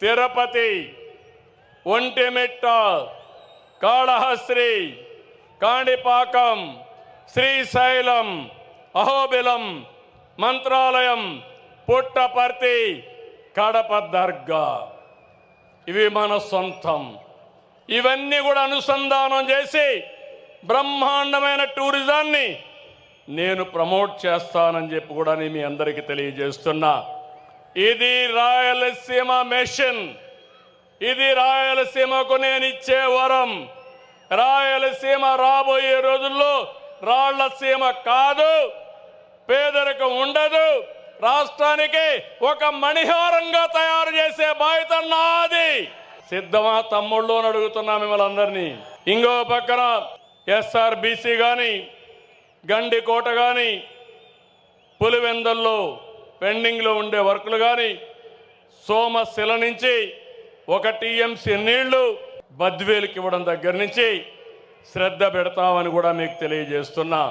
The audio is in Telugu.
తిరుపతి, ఒంటిమిట్ట, కాళహస్త్రి, కాణిపాకం, శ్రీశైలం, అహోబిలం, మంత్రాలయం, పుట్టపర్తి, కడప దర్గా ఇవి మన సొంతం. ఇవన్నీ కూడా అనుసంధానం చేసి బ్రహ్మాండమైన టూరిజాన్ని నేను ప్రమోట్ చేస్తానని చెప్పి కూడా మీ అందరికీ తెలియజేస్తున్నా. ఇది రాయలసీమ మిషన్. ఇది రాయలసీమకు నేను ఇచ్చే వరం. రాయలసీమ రాబోయే రోజుల్లో రాళ్లసీమ కాదు, పేదరికం ఉండదు, రాష్ట్రానికి ఒక మణిహారంగా తయారు చేసే బాధ్యత నాది. సిద్ధమా తమ్ముళ్ళు అని అడుగుతున్నా మిమ్మల్ని అందరినీ. ఇంకో పక్కన SRBC కానీ, గండికోట కానీ, పులివెందల్లో పెండింగ్లో ఉండే వర్కులు కానీ, సోమశిల నుంచి 1 TMC నీళ్లు బద్వేలుకి ఇవ్వడం దగ్గర నుంచి శ్రద్ధ పెడతామని కూడా మీకు తెలియజేస్తున్నా.